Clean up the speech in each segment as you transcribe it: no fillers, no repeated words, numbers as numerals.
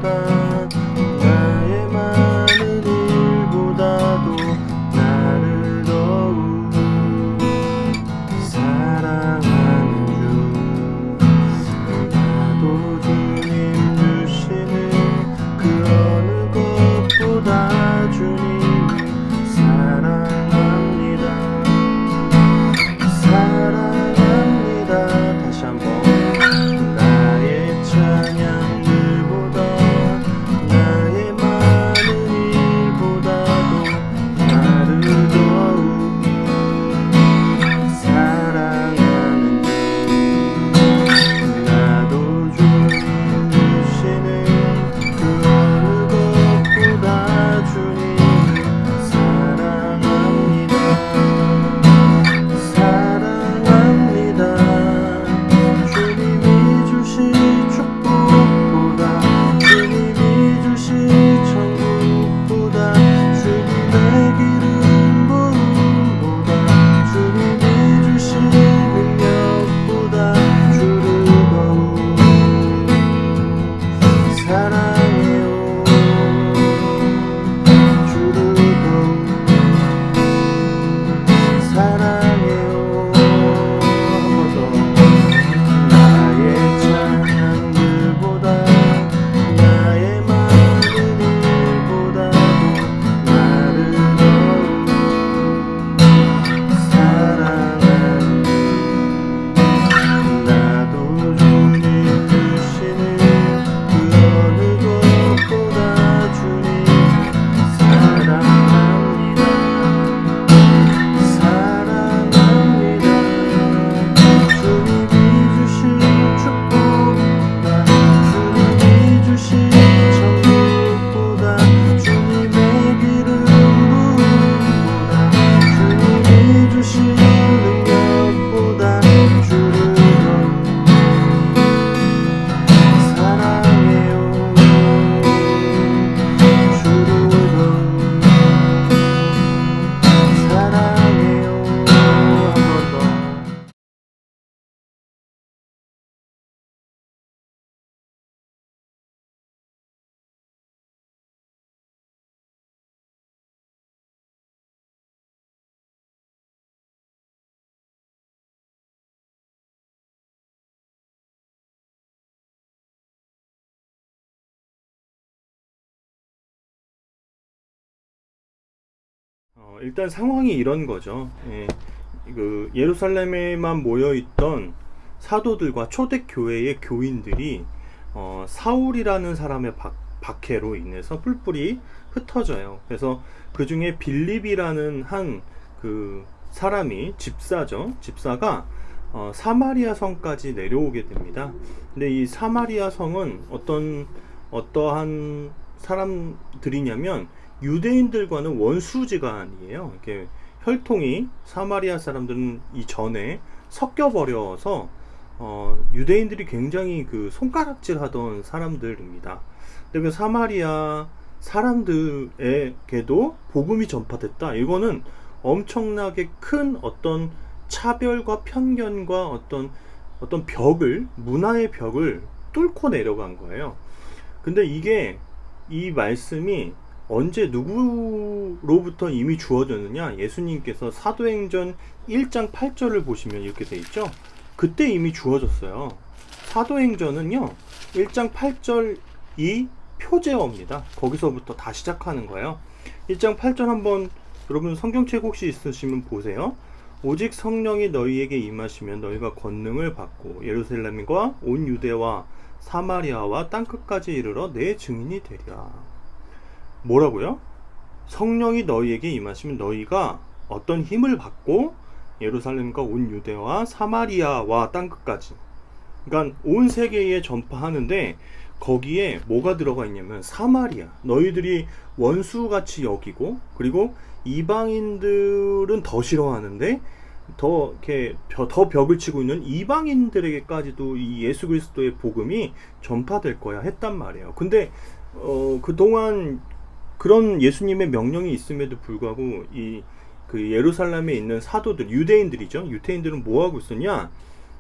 나의 많은 일보다도 나를 더욱 사랑하는 주. 나도 주님 주시는 그 어느 것보다 주님을 사랑합니다. 사랑합니다. 다시 한번. 나의 찬양들보다 나의 많은 일보다도 나를 더욱 사랑하는 주. 나도 주님 주시는 그 어느 것보다 주님을 사랑합니다. 사랑합니다. 주님이 주신 축복보다 주님이 주신 천국보다 주님의 기름 부음보다 주님이 주신 능력보다 주를 더욱 사랑해요. 주를 더욱 사랑해요. 한 번 더. 나의 찬양들보다 나의 많은 일보다도 나를 더욱 사랑하는 나도 주님 주시는 그 어느 것보다 주님 사랑합니다. 사랑합니다. 주님이 주신 축복보다 주님이 주신 천국보다 주님의 기름 부음보다 주님이 주신 능력보다 주를 더욱 사랑해요. 주를 더욱 사랑해요. 한 번 더. 일단 상황이 이런 거죠. 그 예루살렘에만 모여 있던 사도들과 초대교회의 교인들이 사울이라는 사람의 박해로 인해서 뿔뿔이 흩어져요. 그래서 그 중에 빌립이라는 한 그 사람이 집사죠. 집사가 사마리아 성까지 내려오게 됩니다. 근데 이 사마리아 성은 어떠한 사람들이냐면 유대인들과는 원수지간이에요. 이렇게 혈통이 사마리아 사람들은 이전에 섞여버려서 유대인들이 굉장히 그 손가락질하던 사람들입니다. 근데 그 사마리아 사람들에게도 복음이 전파됐다. 이거는 엄청나게 큰 어떤 차별과 편견과 어떤 벽을, 문화의 벽을 뚫고 내려간 거예요. 근데 이 말씀이 언제 누구로부터 이미 주어졌느냐? 예수님께서 사도행전 1장 8절을 보시면 이렇게 돼 있죠. 그때 이미 주어졌어요. 사도행전은요 1장 8절이 표제어입니다. 거기서부터 다 시작하는 거예요. 1장 8절 한번 여러분 성경책 혹시 있으시면 보세요. 오직 성령이 너희에게 임하시면 너희가 권능을 받고 예루살렘과 온 유대와 사마리아와 땅끝까지 이르러 내 증인이 되리라. 뭐라고요? 성령이 너희에게 임하시면 너희가 어떤 힘을 받고 예루살렘과 온 유대와 사마리아와 땅끝까지, 그러니까 온 세계에 전파하는데 거기에 뭐가 들어가 있냐면 사마리아, 너희들이 원수같이 여기고 그리고 이방인들은 더 싫어하는데 더 벽을 치고 있는 이방인들에게까지도 이 예수 그리스도의 복음이 전파될 거야 했단 말이에요. 근데 그동안 그런 예수님의 명령이 있음에도 불구하고 그 예루살렘에 있는 사도들, 유대인들이죠. 유대인들은 뭐 하고 있었냐?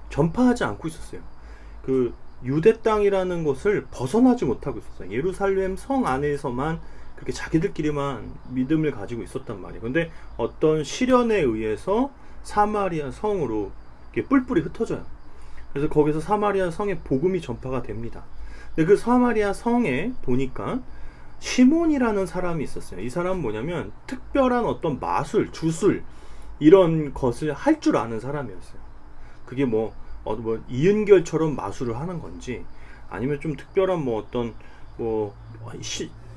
전파하지 않고 있었어요. 그 유대 땅이라는 것을 벗어나지 못하고 있었어요. 예루살렘 성 안에서만 그렇게 자기들끼리만 믿음을 가지고 있었단 말이에요. 근데 어떤 시련에 의해서 사마리아 성으로 이렇게 뿔뿔이 흩어져요. 그래서 거기서 사마리아 성에 복음이 전파가 됩니다. 근데 그 사마리아 성에 보니까 시몬이라는 사람이 있었어요. 이 사람은 뭐냐면 특별한 어떤 마술, 주술 이런 것을 할 줄 아는 사람이었어요. 그게 뭐 이은결처럼 마술을 하는 건지, 아니면 좀 특별한 뭐 어떤 뭐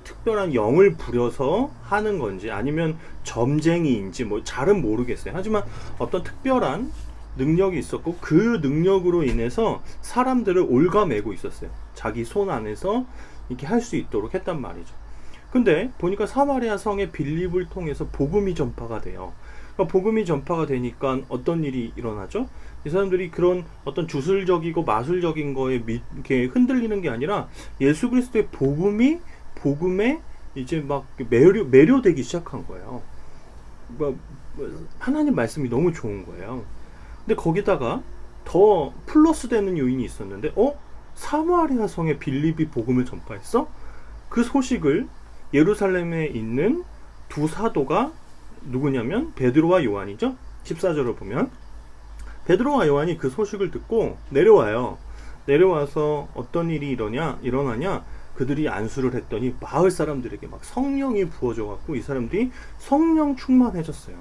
특별한 영을 부려서 하는 건지, 아니면 점쟁이인지 뭐 잘은 모르겠어요. 하지만 어떤 특별한 능력이 있었고, 그 능력으로 인해서 사람들을 옭아매고 있었어요. 자기 손 안에서 이렇게 할 수 있도록 했단 말이죠. 근데 보니까 사마리아 성의 빌립을 통해서 복음이 전파가 돼요. 그러니까 복음이 전파가 되니까 어떤 일이 일어나죠? 이 사람들이 그런 어떤 주술적이고 마술적인 거에 이렇게 흔들리는 게 아니라 예수 그리스도의 복음에 이제 막 매료되기 시작한 거예요. 하나님 말씀이 너무 좋은 거예요. 근데 거기다가 더 플러스 되는 요인이 있었는데, 사마리아 성에 빌립이 복음을 전파했어? 그 소식을 예루살렘에 있는 두 사도가 누구냐면 베드로와 요한이죠. 14절을 보면 베드로와 요한이 그 소식을 듣고 내려와요. 내려와서 어떤 일이 일어나냐, 그들이 안수를 했더니 마을 사람들에게 막 성령이 부어져 갖고 이 사람들이 성령 충만해졌어요.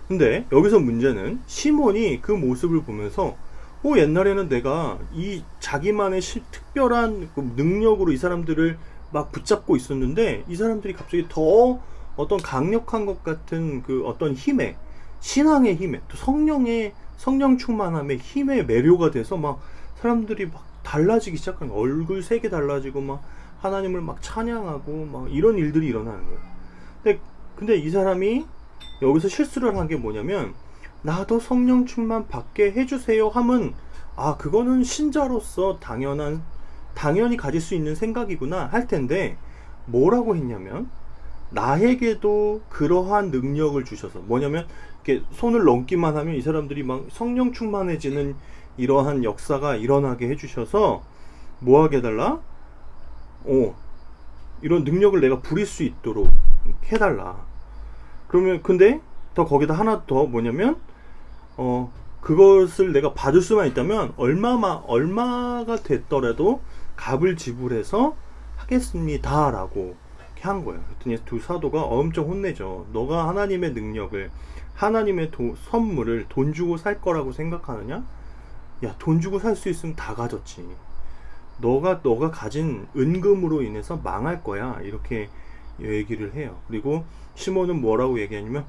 근데 여기서 문제는 시몬이 그 모습을 보면서 옛날에는 내가 이 자기만의 특별한 그 능력으로 이 사람들을 막 붙잡고 있었는데, 이 사람들이 갑자기 더 어떤 강력한 것 같은 그 어떤 힘에, 신앙의 힘에, 또 성령 충만함의 힘에 매료가 돼서 막 사람들이 막 달라지기 시작하는 거예요. 얼굴 색이 달라지고 막 하나님을 막 찬양하고 막 이런 일들이 일어나는 거예요. 근데 이 사람이 여기서 실수를 한 게 뭐냐면, 나도 성령 충만 받게 해주세요 하면, 그거는 신자로서 당연히 가질 수 있는 생각이구나 할 텐데, 뭐라고 했냐면, 나에게도 그러한 능력을 주셔서, 뭐냐면 이렇게 손을 넘기만 하면 이 사람들이 막 성령 충만해지는 이러한 역사가 일어나게 해주셔서 뭐 하게 해달라? 이런 능력을 내가 부릴 수 있도록 해달라. 그러면 근데 더 거기다 하나 더 뭐냐면, 그것을 내가 받을 수만 있다면 얼마가 됐더라도 값을 지불해서 하겠습니다 라고 한 거예요. 그랬더니 두 사도가 엄청 혼내죠. 너가 하나님의 능력을, 하나님의 선물을 돈 주고 살 거라고 생각하느냐? 야, 돈 주고 살 수 있으면 다 가졌지. 너가 가진 은금으로 인해서 망할 거야. 이렇게 얘기를 해요. 그리고 시몬은 뭐라고 얘기하냐면,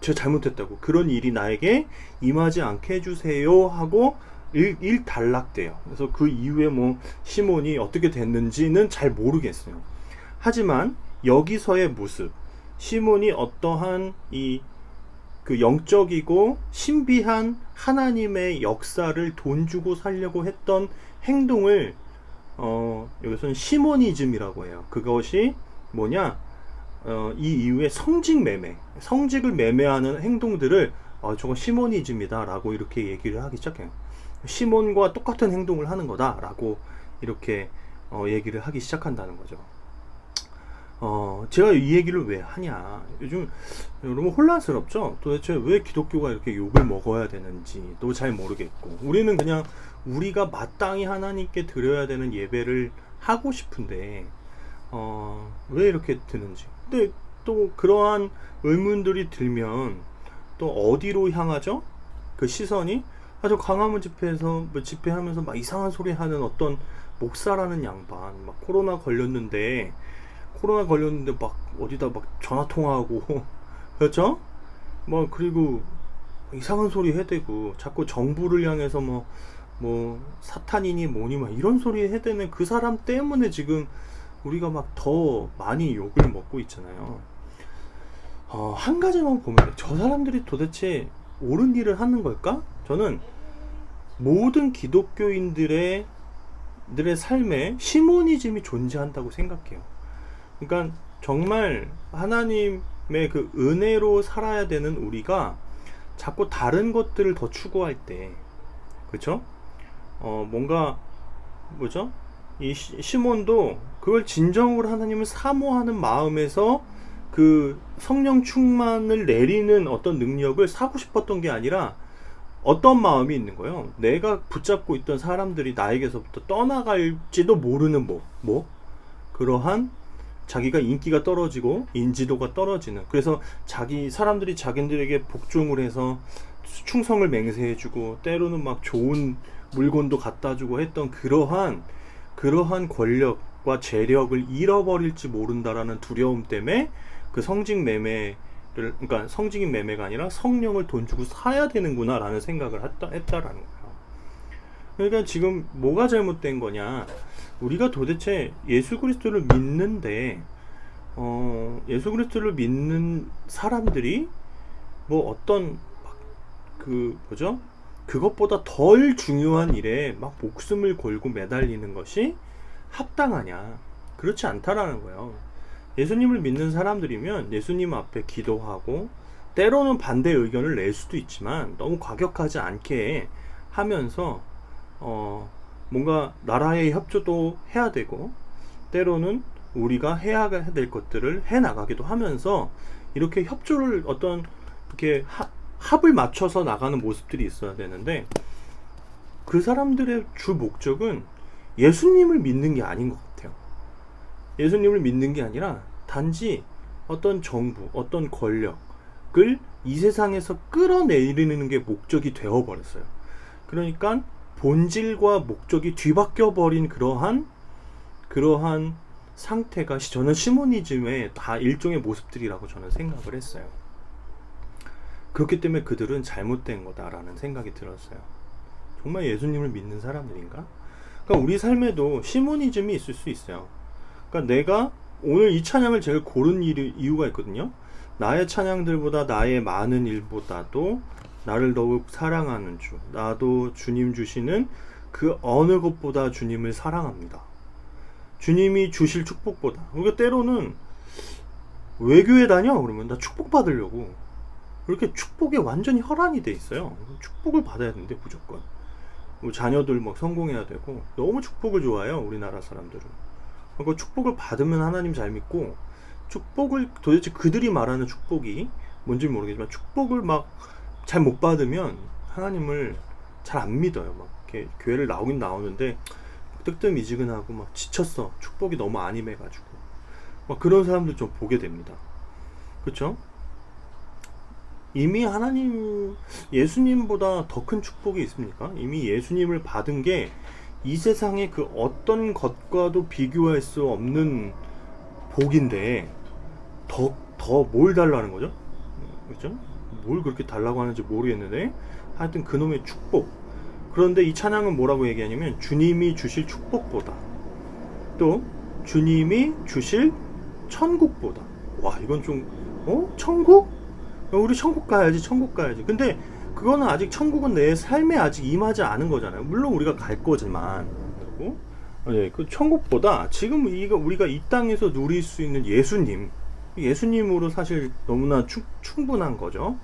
제가 잘못했다고, 그런 일이 나에게 임하지 않게 해주세요 하고 일단락돼요. 그래서 그 이후에 뭐 시몬이 어떻게 됐는지는 잘 모르겠어요. 하지만 여기서의 모습, 시몬이 어떠한 그 영적이고 신비한 하나님의 역사를 돈 주고 살려고 했던 행동을 여기서는 시모니즘이라고 해요. 그것이 뭐냐? 이 이후에 성직을 매매하는 행동들을 저거 시모니즘이다 라고 이렇게 얘기를 하기 시작해요. 시몬과 똑같은 행동을 하는 거다 라고 이렇게 얘기를 하기 시작한다는 거죠. 제가 이 얘기를 왜 하냐, 요즘 너무 혼란스럽죠. 도대체 왜 기독교가 이렇게 욕을 먹어야 되는지 또 잘 모르겠고, 우리는 그냥 우리가 마땅히 하나님께 드려야 되는 예배를 하고 싶은데 왜 이렇게 드는지. 근데 또 그러한 의문들이 들면 또 어디로 향하죠? 그 시선이, 저 광화문 집회에서 집회하면서 막 이상한 소리 하는 어떤 목사라는 양반, 막 코로나 걸렸는데 막 어디다 막 전화 통화하고 그렇죠? 뭐 그리고 이상한 소리 해대고 자꾸 정부를 향해서 뭐 사탄이니 뭐니 막 이런 소리 해대는 그 사람 때문에 지금 우리가 막 더 많이 욕을 먹고 있잖아요. 한 가지만 보면 돼. 저 사람들이 도대체 옳은 일을 하는 걸까? 저는 모든 기독교인들의 삶에 시모니즘이 존재한다고 생각해요. 그러니까 정말 하나님의 그 은혜로 살아야 되는 우리가 자꾸 다른 것들을 더 추구할 때, 그렇죠? 뭔가 뭐죠? 이 시몬도 그걸 진정으로 하나님을 사모하는 마음에서 그 성령 충만을 내리는 어떤 능력을 사고 싶었던 게 아니라 어떤 마음이 있는 거예요? 내가 붙잡고 있던 사람들이 나에게서부터 떠나갈지도 모르는 그러한 자기가 인기가 떨어지고 인지도가 떨어지는, 그래서 사람들이 자기들에게 복종을 해서 충성을 맹세해주고 때로는 막 좋은 물건도 갖다주고 했던 그러한 권력과 재력을 잃어버릴지 모른다라는 두려움 때문에 그 성직 매매를, 그러니까 성직인 매매가 아니라 성령을 돈 주고 사야 되는구나 라는 생각을 했다라는 거예요. 그러니까 지금 뭐가 잘못된 거냐, 우리가 도대체 예수 그리스도를 믿는데 예수 그리스도를 믿는 사람들이 뭐 어떤 뭐죠? 그것보다 덜 중요한 일에 막 목숨을 걸고 매달리는 것이 합당하냐? 그렇지 않다라는 거예요. 예수님을 믿는 사람들이면 예수님 앞에 기도하고 때로는 반대 의견을 낼 수도 있지만 너무 과격하지 않게 하면서 뭔가 나라의 협조도 해야 되고 때로는 우리가 해야 될 것들을 해 나가기도 하면서 이렇게 협조를 이렇게 합을 맞춰서 나가는 모습들이 있어야 되는데, 그 사람들의 주 목적은 예수님을 믿는 게 아닌 것 같아요. 예수님을 믿는 게 아니라 단지 어떤 정부, 어떤 권력을 이 세상에서 끌어내리는 게 목적이 되어버렸어요. 그러니까 본질과 목적이 뒤바뀌어 버린 그러한 상태가 저는 시모니즘의 다 일종의 모습들이라고 저는 생각을 했어요. 그렇기 때문에 그들은 잘못된 거다라는 생각이 들었어요. 정말 예수님을 믿는 사람들인가? 그러니까 우리 삶에도 시모니즘이 있을 수 있어요. 그러니까 내가 오늘 이 찬양을 제일 고른 이유가 있거든요. 나의 찬양들보다 나의 많은 일보다도 나를 더욱 사랑하는 주, 나도 주님 주시는 그 어느 것보다 주님을 사랑합니다. 주님이 주실 축복보다. 우리가 때로는 외교에 다녀? 그러면 나 축복 받으려고 이렇게 축복에 완전히 혈안이 돼 있어요. 축복을 받아야 되는데 무조건 자녀들 막 성공해야 되고 너무 축복을 좋아해요, 우리나라 사람들은. 그러니까 축복을 받으면 하나님 잘 믿고, 축복을 도대체 그들이 말하는 축복이 뭔지 모르겠지만 축복을 막 잘 못 받으면 하나님을 잘 안 믿어요. 막 이렇게 교회를 나오긴 나오는데 뜨뜻미지근하고 막 지쳤어, 축복이 너무 안 임해가지고. 막 그런 사람들 좀 보게 됩니다. 그렇죠? 이미 예수님보다 더 큰 축복이 있습니까? 이미 예수님을 받은 게 이 세상의 그 어떤 것과도 비교할 수 없는 복인데 더 뭘 달라는 거죠? 그렇죠? 뭘 그렇게 달라고 하는지 모르겠는데 하여튼 그놈의 축복. 그런데 이 찬양은 뭐라고 얘기하냐면 주님이 주실 축복보다, 또 주님이 주실 천국보다. 와, 이건 좀 천국? 우리 천국 가야지. 근데 그거는 아직 천국은 내 삶에 아직 임하지 않은 거잖아요. 물론 우리가 갈 거지만. 네, 그 천국보다 지금 우리가 이 땅에서 누릴 수 있는 예수님으로 사실 너무나 충분한 거죠.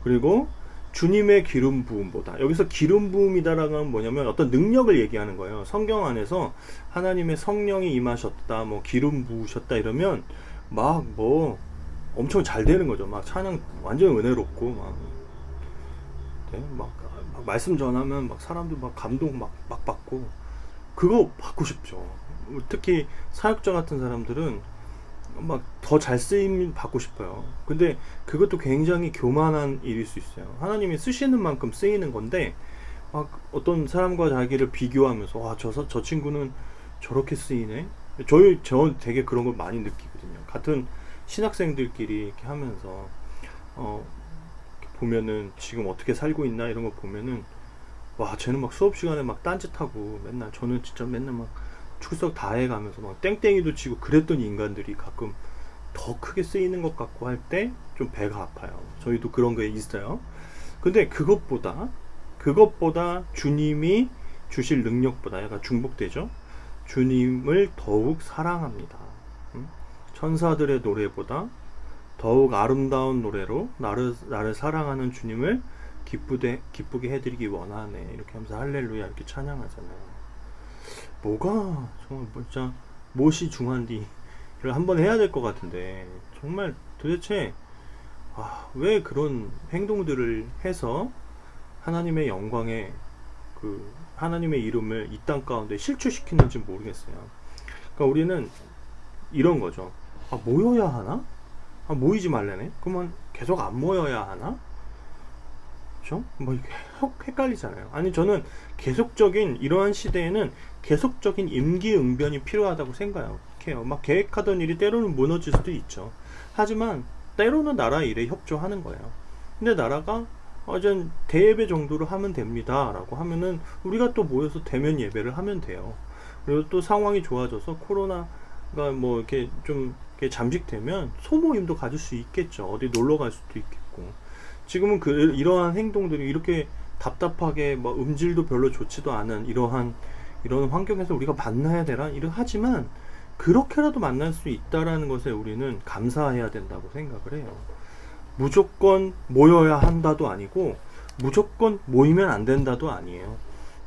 그리고 주님의 기름 부음보다, 여기서 기름 부음이다라는 건 뭐냐면 어떤 능력을 얘기하는 거예요. 성경 안에서 하나님의 성령이 임하셨다, 뭐 기름 부으셨다 이러면 막 엄청 잘 되는 거죠. 막 찬양 완전 은혜롭고 막 말씀 전하면 막 사람들 막 감동 막 받고, 그거 받고 싶죠. 특히 사역자 같은 사람들은 막 더 잘 쓰임 받고 싶어요. 근데 그것도 굉장히 교만한 일일 수 있어요. 하나님이 쓰시는 만큼 쓰이는 건데 막 어떤 사람과 자기를 비교하면서 와, 저 친구는 저렇게 쓰이네. 저 되게 그런 걸 많이 느끼거든요. 같은 신학생들끼리 이렇게 하면서 보면은 지금 어떻게 살고 있나 이런 거 보면은 와, 쟤는 막 수업 시간에 막 딴짓하고 맨날, 저는 진짜 맨날 막 출석 다 해가면서 막 땡땡이도 치고 그랬던 인간들이 가끔 더 크게 쓰이는 것 같고 할 때 좀 배가 아파요. 저희도 그런 게 있어요. 근데 그것보다 주님이 주실 능력보다 약간 중복되죠. 주님을 더욱 사랑합니다. 천사들의 노래보다 더욱 아름다운 노래로 나를 사랑하는 주님을 기쁘게 해드리기 원하네. 이렇게 하면서 할렐루야 이렇게 찬양하잖아요. 뭐가 정말 진짜 무엇이 중한디를 한번 해야 될 것 같은데, 정말 도대체 왜 그런 행동들을 해서 하나님의 영광에 하나님의 이름을 이 땅 가운데 실추시키는지 모르겠어요. 그러니까 우리는 이런 거죠. 모여야 하나? 모이지 말래네? 그러면 계속 안 모여야 하나? 그렇죠? 뭐 이게 헷갈리잖아요. 아니, 저는 계속적인, 이러한 시대에는 계속적인 임기응변이 필요하다고 생각해요. 막 계획하던 일이 때로는 무너질 수도 있죠. 하지만 때로는 나라 일에 협조하는 거예요. 근데 나라가 전 대예배 정도로 하면 됩니다 라고 하면은 우리가 또 모여서 대면 예배를 하면 돼요. 그리고 또 상황이 좋아져서 코로나가 뭐 이렇게 좀 이렇게 잠식되면 소모임도 가질 수 있겠죠. 어디 놀러 갈 수도 있겠고. 지금은 이러한 행동들이 이렇게 답답하게 뭐 음질도 별로 좋지도 않은 이런 환경에서 우리가 만나야 되나? 하지만 그렇게라도 만날 수 있다라는 것에 우리는 감사해야 된다고 생각을 해요. 무조건 모여야 한다도 아니고 무조건 모이면 안 된다도 아니에요.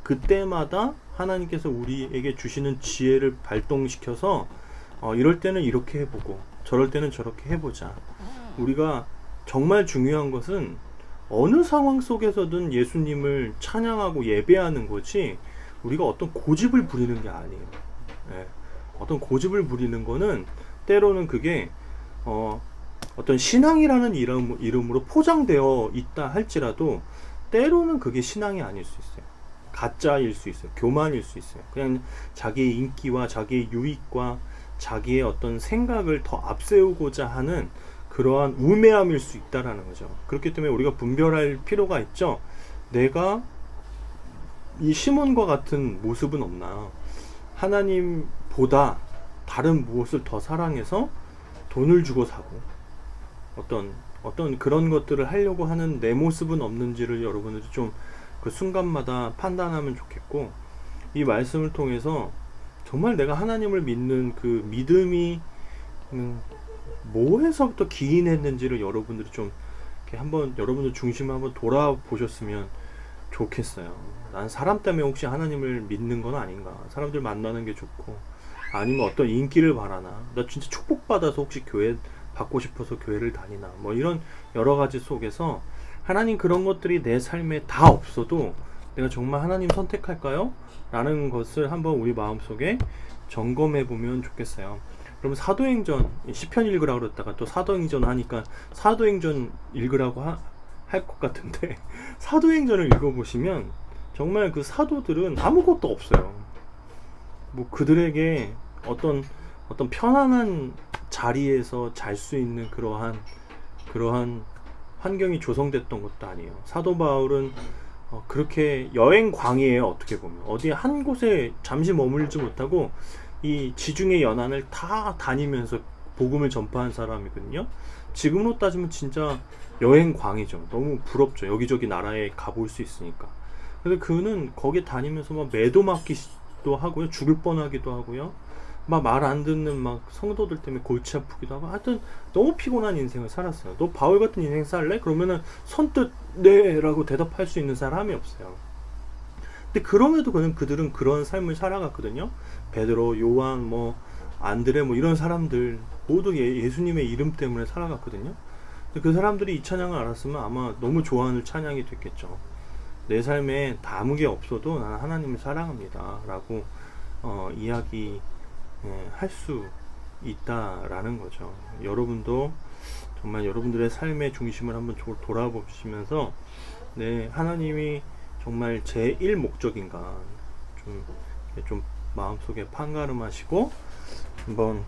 그때마다 하나님께서 우리에게 주시는 지혜를 발동시켜서 이럴 때는 이렇게 해보고 저럴 때는 저렇게 해보자. 우리가 정말 중요한 것은 어느 상황 속에서든 예수님을 찬양하고 예배하는 거지, 우리가 어떤 고집을 부리는 게 아니에요. 네. 어떤 고집을 부리는 거는 때로는 그게 어떤 신앙이라는 이름으로 포장되어 있다 할지라도 때로는 그게 신앙이 아닐 수 있어요. 가짜일 수 있어요. 교만일 수 있어요. 그냥 자기의 인기와 자기의 유익과 자기의 어떤 생각을 더 앞세우고자 하는 그러한 우매함일 수 있다라는 거죠. 그렇기 때문에 우리가 분별할 필요가 있죠. 내가 이 시몬과 같은 모습은 없나? 하나님보다 다른 무엇을 더 사랑해서 돈을 주고 사고 어떤 그런 것들을 하려고 하는 내 모습은 없는지를 여러분들이 좀 그 순간마다 판단하면 좋겠고, 이 말씀을 통해서 정말 내가 하나님을 믿는 그 믿음이 뭐에서부터 기인했는지를 여러분들이 좀 이렇게 한번 여러분들 중심을 한번 돌아보셨으면 좋겠어요. 난 사람 때문에 혹시 하나님을 믿는 건 아닌가? 사람들 만나는 게 좋고, 아니면 어떤 인기를 바라나? 나 진짜 축복받아서 혹시 교회 받고 싶어서 교회를 다니나? 뭐 이런 여러 가지 속에서 하나님 그런 것들이 내 삶에 다 없어도 내가 정말 하나님 선택할까요? 라는 것을 한번 우리 마음속에 점검해 보면 좋겠어요. 그러면 사도행전, 시편 읽으라고 그랬다가 또 사도행전 하니까 사도행전 읽으라고 할 것 같은데 사도행전을 읽어보시면 정말 그 사도들은 아무것도 없어요. 뭐 그들에게 어떤 편안한 자리에서 잘 수 있는 그러한 환경이 조성됐던 것도 아니에요. 사도 바울은 그렇게 여행광이에요. 어떻게 보면 어디 한 곳에 잠시 머물지 못하고 이 지중해 연안을 다 다니면서 복음을 전파한 사람이거든요. 지금으로 따지면 진짜 여행광이죠. 너무 부럽죠. 여기저기 나라에 가볼 수 있으니까. 근데 그는 거기 다니면서 막 매도 맞기도 하고요, 죽을 뻔하기도 하고요, 막 말 안 듣는 막 성도들 때문에 골치 아프기도 하고, 하여튼 너무 피곤한 인생을 살았어요. 너 바울 같은 인생 살래? 그러면은 선뜻 네라고 대답할 수 있는 사람이 없어요. 근데 그럼에도 그들은 그런 삶을 살아갔거든요. 베드로, 요한, 뭐 안드레, 뭐 이런 사람들 모두 예수님의 이름 때문에 살아갔거든요. 근데 그 사람들이 이 찬양을 알았으면 아마 너무 좋아하는 찬양이 됐겠죠. 내 삶에 아무 게 없어도 나는 하나님을 사랑합니다 라고 이야기 할 수 있다라는 거죠. 여러분도 정말 여러분들의 삶의 중심을 한번 돌아보시면서 하나님이 정말 제1 목적인가 좀 마음속에 판가름하시고 한번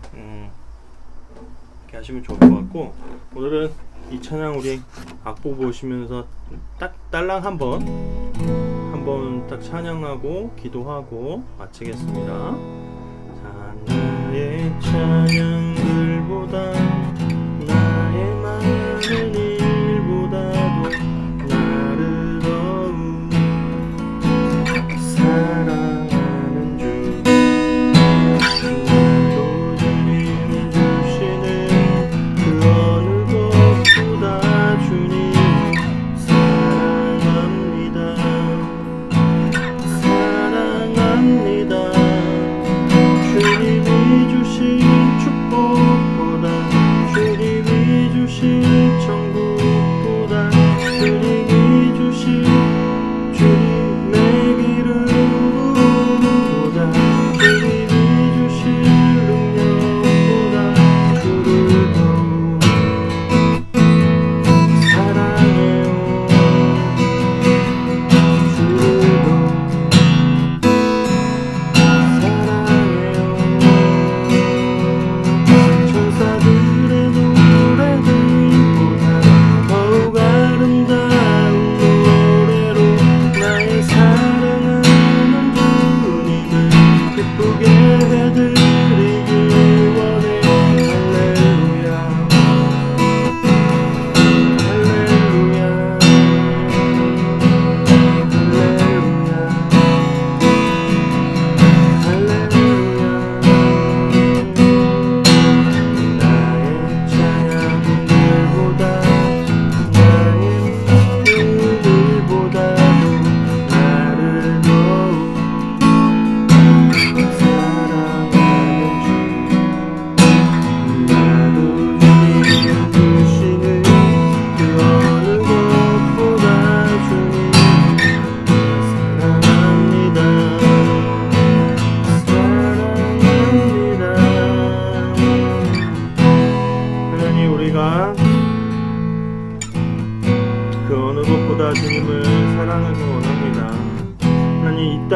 이렇게 하시면 좋을 것 같고, 오늘은 이 찬양 우리 악보 보시면서 딱 딸랑 한번 딱 찬양하고 기도하고 마치겠습니다. 나의 찬양들보다 나의 많은 일보다도 나를 더욱 사랑하는 주, 나도 주님 주시는 그 어느 것보다 주님 사랑합니다. 사랑합니다.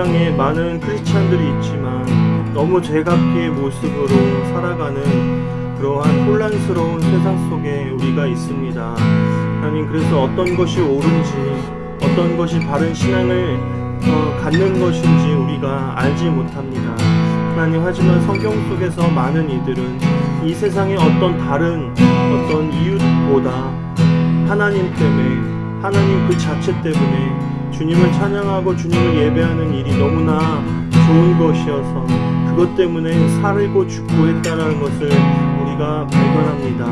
땅에 많은 크리스찬들이 있지만 너무 제각기의 모습으로 살아가는 그러한 혼란스러운 세상 속에 우리가 있습니다. 하나님, 그래서 어떤 것이 옳은지, 어떤 것이 바른 신앙을 갖는 것인지 우리가 알지 못합니다. 하나님, 하지만 성경 속에서 많은 이들은 이 세상의 어떤 다른 어떤 이유보다 하나님 때문에, 하나님 그 자체 때문에 주님을 찬양하고 주님을 예배하는 일이 너무나 좋은 것이어서 그것 때문에 살고 죽고 했다는 것을 우리가 발견합니다.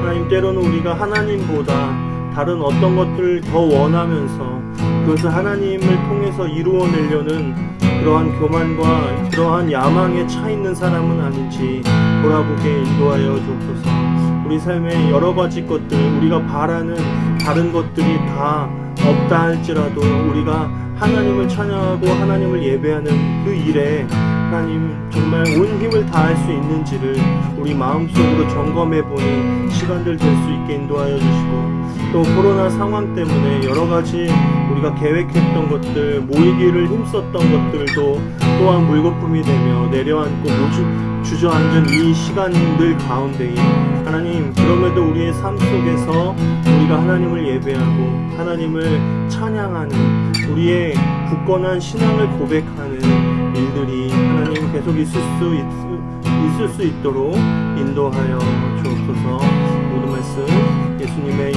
하나님, 때로는 우리가 하나님보다 다른 어떤 것들을 더 원하면서 그것을 하나님을 통해서 이루어내려는 그러한 교만과 그러한 야망에 차 있는 사람은 아닌지 돌아보게 인도하여 주옵소서. 우리 삶의 여러 가지 것들, 우리가 바라는 다른 것들이 다 없다 할지라도 우리가 하나님을 찬양하고 하나님을 예배하는 그 일에 하나님 정말 온 힘을 다할 수 있는지를 우리 마음속으로 점검해보는 시간들 될 수 있게 인도하여 주시고, 또 코로나 상황 때문에 여러 가지 우리가 계획했던 것들, 모이기를 힘썼던 것들도 또한 물거품이 되며 내려앉고 주저앉은 이 시간들 가운데에 하나님, 그럼에도 우리의 삶 속에서 우리가 하나님을 예배하고 하나님을 찬양하는 우리의 굳건한 신앙을 고백하는 일들이 하나님 계속 있을 수 있도록 인도하여 주옵소서. 모든 말씀 예수님의